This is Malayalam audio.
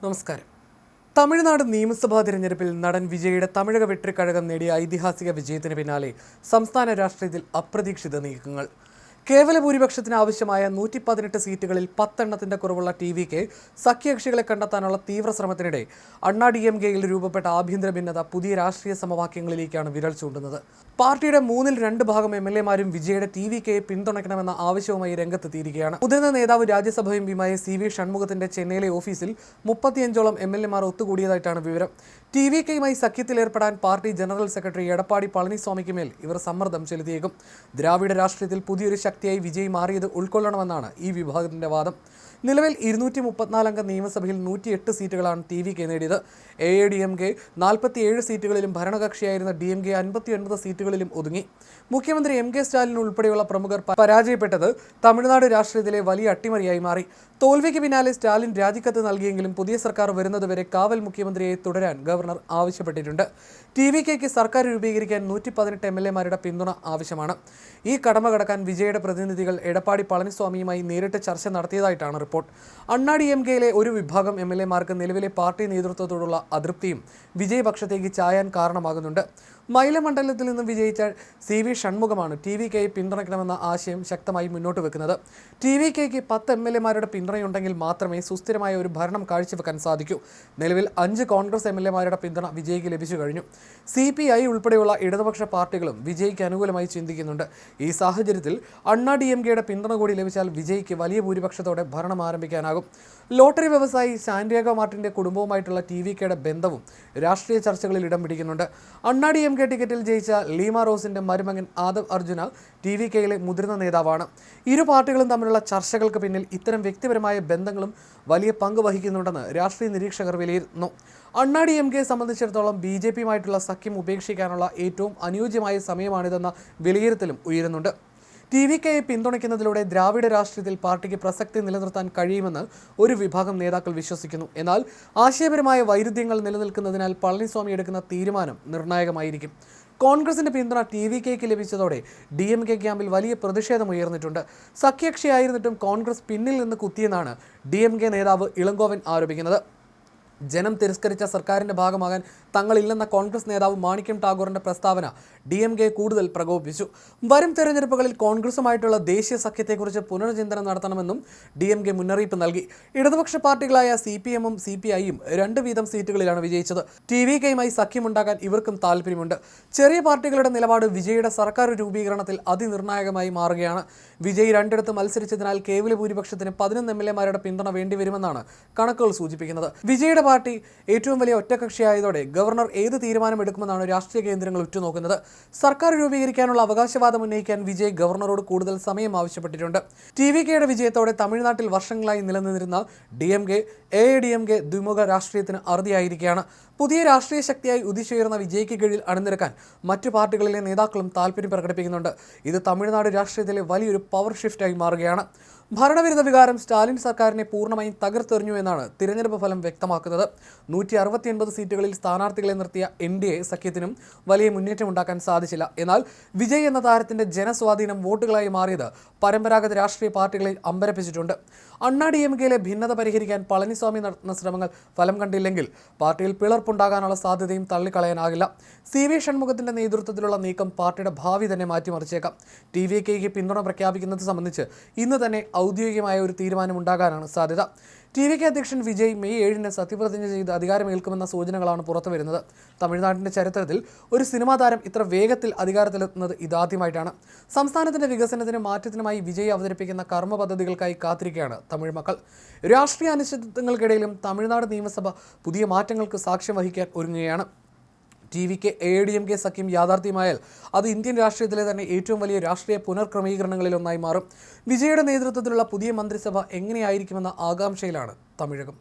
നമസ്കാരം. തമിഴ്നാട് നിയമസഭാ തിരഞ്ഞെടുപ്പിൽ നടൻ വിജയുടെ തമിഴക വെട്രിക്കഴകം നേടിയ ഐതിഹാസിക വിജയത്തിന് പിന്നാലെ സംസ്ഥാന രാഷ്ട്രീയത്തിൽ അപ്രതീക്ഷിത നീക്കങ്ങൾ. കേവല ഭൂരിപക്ഷത്തിന് ആവശ്യമായ 118 സീറ്റുകളിൽ 10 എണ്ണത്തിന്റെ കുറവുള്ള ടി.വി.കെ സഖ്യകക്ഷികളെ കണ്ടെത്താനുള്ള തീവ്ര ശ്രമത്തിനിടെ അണ്ണാ ഡി.എം.കെയിൽ രൂപപ്പെട്ട ആഭ്യന്തര ഭിന്നത പുതിയ രാഷ്ട്രീയ സമവാക്യങ്ങളിലേക്കാണ് വിരൽ ചൂണ്ടുന്നത്. പാർട്ടിയുടെ 2/3 എം.എൽ.എമാരും വിജയുടെ ടി.വി.കെയെ പിന്തുണയ്ക്കണമെന്ന ആവശ്യവുമായി രംഗത്തെത്തിയിരിക്കുകയാണ്. മുതിർന്ന നേതാവ് രാജ്യസഭ എം.പിയുമായ സി.വി. ഷൺമുഖത്തിന്റെ ചെന്നൈയിലെ ഓഫീസിൽ 35ഓളം എം.എൽ.എമാർ ഒത്തുകൂടിയതായിട്ടാണ് വിവരം. ടി.വി.കെയുമായി സഖ്യത്തിലേർപ്പെടാൻ പാർട്ടി ജനറൽ സെക്രട്ടറി എടപ്പാടി പളനിസ്വാമിക്ക് മേൽ ഇവർ സമ്മർദ്ദം ചെലുത്തിയേക്കും. ദ്രാവിഡ രാഷ്ട്രീയത്തിൽ പുതിയൊരു ശക്തിയായി വിജയ് മാറിയത് ഉൾക്കൊള്ളണമെന്നാണ് ഈ വിഭാഗത്തിന്റെ വാദം. നിലവിൽ 234 അംഗ നിയമസഭയിൽ 108 സീറ്റുകളാണ് ടി.വി.കെ നേടിയത്. എ.ഐ.ഡി.എം.കെ 47 സീറ്റുകളിലും ഭരണകക്ഷിയായിരുന്ന ഡി.എം.കെ 59 സീറ്റുകളിലും ഒതുങ്ങി. മുഖ്യമന്ത്രി എം.കെ സ്റ്റാലിൻ ഉൾപ്പെടെയുള്ള പ്രമുഖർ പരാജയപ്പെട്ടത് തമിഴ്നാട് രാഷ്ട്രീയത്തിലെ വലിയ അട്ടിമറിയായി മാറി. തോൽവിക്ക് പിന്നാലെ സ്റ്റാലിൻ രാജിക്കത്ത് നൽകിയെങ്കിലും പുതിയ സർക്കാർ വരുന്നതുവരെ കാവൽ മുഖ്യമന്ത്രിയെ തുടരാൻ ഗവർണർ ആവശ്യപ്പെട്ടിട്ടുണ്ട്. ടി.വി.കെയ്ക്ക് സർക്കാർ രൂപീകരിക്കാൻ 118 എം.എൽ.എമാരുടെ പിന്തുണ ആവശ്യമാണ്. ഈ കടമ കടക്കാൻ വിജയുടെ പ്രതിനിധികൾ എടപ്പാടി പളനിസ്വാമിയുമായി നേരിട്ട് ചർച്ച നടത്തിയതായിട്ടാണ് റിപ്പോർട്ട്. അണ്ണാ ഡി.എം.കെയിലെ ഒരു വിഭാഗം എം.എൽ.എമാർക്ക് നിലവിലെ പാർട്ടി നേതൃത്വത്തോടുള്ള അതൃപ്തിയും വിജയ് പക്ഷത്തേക്ക് ചായാൻ കാരണമാകുന്നുണ്ട്. മൈല മണ്ഡലത്തിൽ നിന്ന് വിജയിച്ച സി.വി. ഷൺമുഖമാണ് ടി.വി.കെയെ പിന്തുണയ്ക്കണമെന്ന ആശയം ശക്തമായി മുന്നോട്ട് വെക്കുന്നത്. ടി.വി.കെയ്ക്ക് 10 എം.എൽ.എമാരുടെ പിന്തുണയുണ്ടെങ്കിൽ മാത്രമേ സുസ്ഥിരമായ ഒരു ഭരണം കാഴ്ചവെക്കാൻ സാധിക്കൂ. നിലവിൽ 5 കോൺഗ്രസ് എം.എൽ.എമാരുടെ പിന്തുണ വിജയ്ക്ക് ലഭിച്ചു കഴിഞ്ഞു. CPI ഉൾപ്പെടെയുള്ള ഇടതുപക്ഷ പാർട്ടികളും വിജയ്ക്ക് അനുകൂലമായി ചിന്തിക്കുന്നുണ്ട്. ഈ സാഹചര്യത്തിൽ അണ്ണാ ഡി.എം.കെയുടെ പിന്തുണ കൂടി ലഭിച്ചാൽ വിജയ്ക്ക് വലിയ ഭൂരിപക്ഷത്തോടെ ഭരണം ആരംഭിക്കാനാകും. ലോട്ടറി വ്യവസായി സാന്റിയാഗോ മാർട്ടിന്റെ കുടുംബവുമായിട്ടുള്ള ടി.വി.കെയുടെ ബന്ധവും രാഷ്ട്രീയ ചർച്ചകളിൽ ഇടം പിടിക്കുന്നുണ്ട്. അണ്ണാ ഡി.എം.കെ ടിക്കറ്റിൽ ജയിച്ച ലീമ റോസിന്റെ മരുമകൻ ആദവ് അർജുന ടി.വി.കെയിലെ മുതിർന്ന നേതാവാണ്. ഇരു പാർട്ടികളും തമ്മിലുള്ള ചർച്ചകൾക്ക് പിന്നിൽ ഇത്തരം വ്യക്തിപരമായ ബന്ധങ്ങളും വലിയ പങ്ക് വഹിക്കുന്നുണ്ടെന്ന് രാഷ്ട്രീയ നിരീക്ഷകർ വിലയിരുത്തുന്നു. അണ്ണാ ഡി.എം.കെയെ സംബന്ധിച്ചിടത്തോളം ബി.ജെ.പിയുമായിട്ടുള്ള സഖ്യം ഉപേക്ഷിക്കാനുള്ള ഏറ്റവും അനുയോജ്യമായ സമയമാണിതെന്ന വിലയിരുത്തലും ഉയരുന്നുണ്ട്. ടി.വി.കെയെ പിന്തുണയ്ക്കുന്നതിലൂടെ ദ്രാവിഡ രാഷ്ട്രീയത്തിൽ പാർട്ടിക്ക് പ്രസക്തി നിലനിർത്താൻ കഴിയുമെന്ന് ഒരു വിഭാഗം നേതാക്കൾ വിശ്വസിക്കുന്നു. എന്നാൽ ആശയപരമായ വൈരുദ്ധ്യങ്ങൾ നിലനിൽക്കുന്നതിനാൽ പളനിസ്വാമി എടുക്കുന്ന തീരുമാനം നിർണായകമായിരിക്കും. കോൺഗ്രസിന്റെ പിന്തുണ ടി.വി.കെയ്ക്ക് ലഭിച്ചതോടെ ഡി.എം.കെ ക്യാമ്പിൽ വലിയ പ്രതിഷേധം ഉയർന്നിട്ടുണ്ട്. സഖ്യകക്ഷിയായിരുന്നിട്ടും കോൺഗ്രസ് പിന്നിൽ നിന്ന് കുത്തിയെന്നാണ് ഡി.എം.കെ നേതാവ് ഇളങ്കോവൻ ആരോപിക്കുന്നത്. ജനം തിരസ്കരിച്ച സർക്കാരിന്റെ ഭാഗമാകാൻ തങ്ങളില്ലെന്ന കോൺഗ്രസ് നേതാവ് മാണിക്യം ടാഗോറിന്റെ പ്രസ്താവന ഡി.എം.കെ കൂടുതൽ പ്രകോപിപ്പിച്ചു. വരും തെരഞ്ഞെടുപ്പുകളിൽ കോൺഗ്രസുമായിട്ടുള്ള ദേശീയ സഖ്യത്തെക്കുറിച്ച് പുനർചിന്തനം നടത്തണമെന്നും ഡി.എം.കെ മുന്നറിയിപ്പ് നൽകി. ഇടതുപക്ഷ പാർട്ടികളായ CPM-ഉം CPI-യും 2 വീതം സീറ്റുകളിലാണ് വിജയിച്ചത്. ടി.വി.കെയുമായി സഖ്യമുണ്ടാക്കാൻ ഇവർക്കും താല്പര്യമുണ്ട്. ചെറിയ പാർട്ടികളുടെ നിലപാട് വിജയുടെ സർക്കാർ രൂപീകരണത്തിൽ അതിനിർണായകമായി മാറുകയാണ്. വിജയ് 2 ഇടത്ത് മത്സരിച്ചതിനാൽ കേവല ഭൂരിപക്ഷത്തിന് 11 എം.എൽ.എമാരുടെ പിന്തുണ വേണ്ടിവരുമെന്നാണ് കണക്കുകൾ സൂചിപ്പിക്കുന്നത്. വിജയുടെ പാർട്ടി ഏറ്റവും വലിയ ഒറ്റകക്ഷിയായതോടെ ഗവർണർ ഏത് തീരുമാനമെടുക്കുമെന്നാണ് രാഷ്ട്രീയ കേന്ദ്രങ്ങൾ ഉറ്റുനോക്കുന്നത്. സർക്കാർ രൂപീകരിക്കാനുള്ള അവകാശവാദം ഉന്നയിക്കാൻ വിജയ് ഗവർണറോട് കൂടുതൽ സമയം ആവശ്യപ്പെട്ടിട്ടുണ്ട്. ടി.വി.കെയുടെ വിജയത്തോടെ തമിഴ്നാട്ടിൽ വർഷങ്ങളായി നിലനിന്നിരുന്ന ഡി.എം.കെ എ.ഐ.ഡി.എം.കെ ദ്വിമുഖ രാഷ്ട്രീയത്തിന് അറുതിയായിരിക്കുകയാണ്. പുതിയ രാഷ്ട്രീയ ശക്തിയായി ഉദിച്ചുയർന്ന വിജയ്ക്ക് കീഴിൽ അണിനിരക്കാൻ മറ്റു പാർട്ടികളിലെ നേതാക്കളും താല്പര്യം പ്രകടിപ്പിക്കുന്നുണ്ട്. ഇത് തമിഴ്നാട് രാഷ്ട്രീയത്തിലെ വലിയൊരു പവർ ഷിഫ്റ്റായി മാറുകയാണ്. ഭരണവിരുദ്ധ വികാരം സ്റ്റാലിൻ സർക്കാരിനെ പൂർണ്ണമായും തകർത്തെറിഞ്ഞു എന്നാണ് തിരഞ്ഞെടുപ്പ് ഫലം വ്യക്തമാക്കുന്നത്. 169 സീറ്റുകളിൽ സ്ഥാനാർത്ഥികളെ നിർത്തിയ NDA സഖ്യത്തിനും വലിയ മുന്നേറ്റമുണ്ടാക്കാൻ സാധിച്ചില്ല. എന്നാൽ വിജയ് എന്ന താരത്തിന്റെ ജനസ്വാധീനം വോട്ടുകളായി മാറിയത് പരമ്പരാഗത രാഷ്ട്രീയ പാർട്ടികളെ അമ്പരപ്പിച്ചിട്ടുണ്ട്. അണ്ണാ ഡി.എം.കെയിലെ ഭിന്നത പരിഹരിക്കാൻ പളനിസ്വാമി നടത്തുന്ന ശ്രമങ്ങൾ ഫലം കണ്ടില്ലെങ്കിൽ പാർട്ടിയിൽ പിളർപ്പുണ്ടാകാനുള്ള സാധ്യതയും തള്ളിക്കളയാനാകില്ല. സി.വി. ഷൺമുഖത്തിന്റെ നേതൃത്വത്തിലുള്ള നീക്കം പാർട്ടിയുടെ ഭാവി തന്നെ മാറ്റിമറിച്ചേക്കാം. ടി.വി.കെയ്ക്ക് പിന്തുണ പ്രഖ്യാപിക്കുന്നത് സംബന്ധിച്ച് ഇന്ന് തന്നെ ഔദ്യോഗികമായ ഒരു തീരുമാനമുണ്ടാകാനാണ് സാധ്യത. ടി.വി.കെ അധ്യക്ഷൻ വിജയ് മെയ് 7-ന് സത്യപ്രതിജ്ഞ ചെയ്ത് അധികാരമേൽക്കുമെന്ന സൂചനകളാണ് പുറത്തുവരുന്നത്. തമിഴ്നാട്ടിന്റെ ചരിത്രത്തിൽ ഒരു സിനിമാ താരം ഇത്ര വേഗത്തിൽ അധികാരത്തിലെത്തുന്നത് ഇതാദ്യമായിട്ടാണ്. സംസ്ഥാനത്തിന്റെ വികസനത്തിനും മാറ്റത്തിനുമായി വിജയ് അവതരിപ്പിക്കുന്ന കർമ്മ പദ്ധതികൾക്കായി കാത്തിരിക്കുകയാണ് തമിഴ് മക്കൾ. രാഷ്ട്രീയ അനിശ്ചിതത്വങ്ങൾക്കിടയിലും തമിഴ്നാട് നിയമസഭ പുതിയ മാറ്റങ്ങൾക്ക് സാക്ഷ്യം വഹിക്കാൻ ഒരുങ്ങുകയാണ്. ടി.വി.കെ എ.ഐ.ഡി.എം.കെ സഖ്യം യാഥാർത്ഥ്യമായാൽ അത് ഇന്ത്യൻ രാഷ്ട്രീയത്തിലെ തന്നെ ഏറ്റവും വലിയ രാഷ്ട്രീയ പുനർക്രമീകരണങ്ങളിലൊന്നായി മാറും. വിജയുടെ നേതൃത്വത്തിലുള്ള പുതിയ മന്ത്രിസഭ എങ്ങനെയായിരിക്കുമെന്ന ആകാംക്ഷയിലാണ് തമിഴകം.